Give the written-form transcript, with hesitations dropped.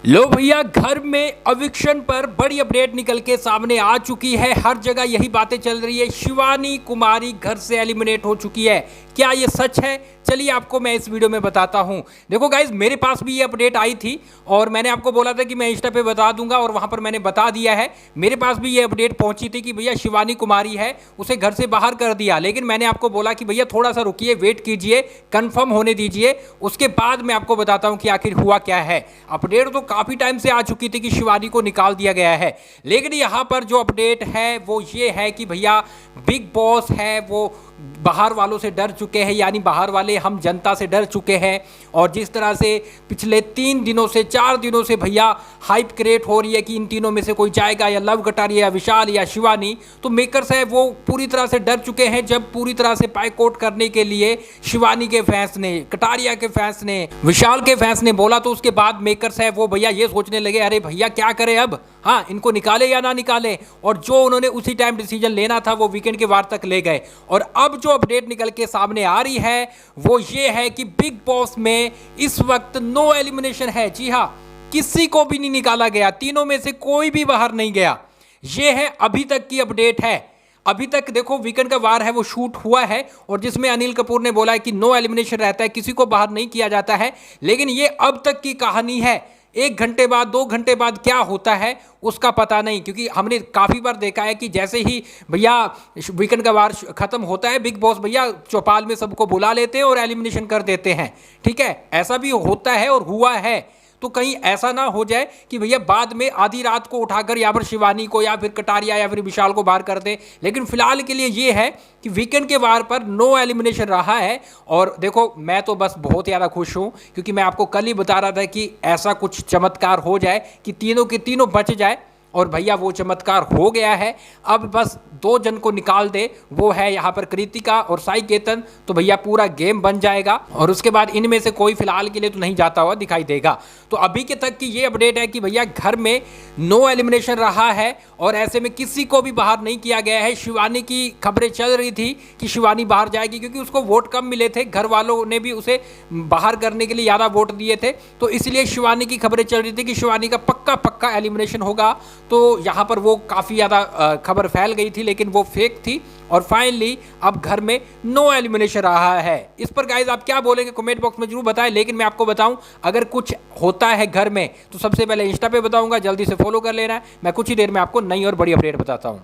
लो भैया, घर में एविक्शन पर बड़ी अपडेट निकल के सामने आ चुकी है। हर जगह यही बातें चल रही है। शिवानी कुमारी घर से एलिमिनेट हो चुकी है। क्या ये सच है? चलिए आपको मैं इस वीडियो में बताता हूं। देखो गाइज, मेरे पास भी ये अपडेट आई थी और मैंने आपको बोला था कि मैं इंस्टा पे बता दूंगा और वहां पर मैंने बता दिया है। मेरे पास भी ये अपडेट पहुंची थी कि भैया शिवानी कुमारी है, उसे घर से बाहर कर दिया। लेकिन मैंने आपको बोला कि भैया थोड़ा सा रुकिए, वेट कीजिए, कंफर्म होने दीजिए, उसके बाद मैं आपको बताता हूं कि आखिर हुआ क्या है। अपडेट तो काफी टाइम से आ चुकी थी कि शिवानी को निकाल दिया गया है, लेकिन यहां पर जो अपडेट है वो ये है कि भैया बिग बॉस है वो बाहर वालों से डर चुके हैं, यानी बाहर वाले हम जनता से डर चुके हैं। और जिस तरह से पिछले 3 दिनों से 4 दिनों से भैया हाइप क्रिएट हो रही है कि इन तीनों में से कोई जाएगा, या लव कटारिया, या विशाल, या शिवानी, तो मेकर्स है वो पूरी तरह से डर चुके हैं। जब पूरी तरह से बायकॉट करने के लिए शिवानी के फैंस ने, कटारिया के फैंस ने, विशाल के फैंस ने बोला, तो उसके बाद मेकर्स है वो भैया ये सोचने लगे, अरे भैया क्या करें अब, हाँ इनको निकाले या ना निकाले। और जो उन्होंने उसी टाइम डिसीजन लेना था वो वीकेंड के वार तक ले गए। और अब जो अपडेट निकल के सामने आ रही है वो ये है कि बिग बॉस में इस वक्त नो एलिमिनेशन है। जी हाँ, किसी को भी नहीं निकाला गया, तीनों में से कोई भी बाहर नहीं गया। ये है अभी तक की अपडेट है। अभी तक देखो वीकेंड का वार है वो शूट हुआ है और जिसमें अनिल कपूर ने बोला है कि नो एलिमिनेशन रहता है, किसी को बाहर नहीं किया जाता है। लेकिन ये अब तक की कहानी है। 1 घंटे बाद, 2 घंटे बाद क्या होता है उसका पता नहीं, क्योंकि हमने काफ़ी बार देखा है कि जैसे ही भैया वीकेंड का वार खत्म होता है, बिग बॉस भैया चौपाल में सबको बुला लेते हैं और एलिमिनेशन कर देते हैं। ठीक है, ऐसा भी होता है और हुआ है। तो कहीं ऐसा ना हो जाए कि भैया बाद में आधी रात को उठाकर या फिर शिवानी को या फिर कटारिया या फिर विशाल को बाहर कर दे। लेकिन फिलहाल के लिए ये है कि वीकेंड के वार पर नो एलिमिनेशन रहा है। और देखो, मैं तो बस बहुत ज़्यादा खुश हूँ, क्योंकि मैं आपको कल ही बता रहा था कि ऐसा कुछ चमत्कार हो जाए कि तीनों के तीनों बच जाए, और भैया वो चमत्कार हो गया है। अब बस 2 जन को निकाल दे, वो है यहाँ पर कृतिका और साई केतन, तो भैया पूरा गेम बन जाएगा। और उसके बाद इनमें से कोई फिलहाल के लिए तो नहीं जाता हुआ दिखाई देगा। तो अभी के तक की ये अपडेट है कि भैया घर में नो एलिमिनेशन रहा है और ऐसे में किसी को भी बाहर नहीं किया गया है। शिवानी की खबरें चल रही थी कि शिवानी बाहर जाएगी, क्योंकि उसको वोट कम मिले थे, घर वालों ने भी उसे बाहर करने के लिए ज़्यादा वोट दिए थे, तो इसलिए शिवानी की खबरें चल रही थी कि शिवानी का पक्का पक्का एलिमिनेशन होगा। तो यहाँ पर वो काफ़ी ज़्यादा खबर फैल गई थी, लेकिन वो फेक थी। और फाइनली अब घर में नो एलिमिनेशन रहा है। इस पर गाइज आप क्या बोलेंगे कमेंट बॉक्स में जरूर बताएं। लेकिन मैं आपको बताऊं, अगर कुछ होता है घर में तो सबसे पहले इंस्टा पे बताऊंगा, जल्दी से फॉलो कर लेना है। मैं कुछ ही देर में आपको नई और बड़ी अपडेट बताता हूं।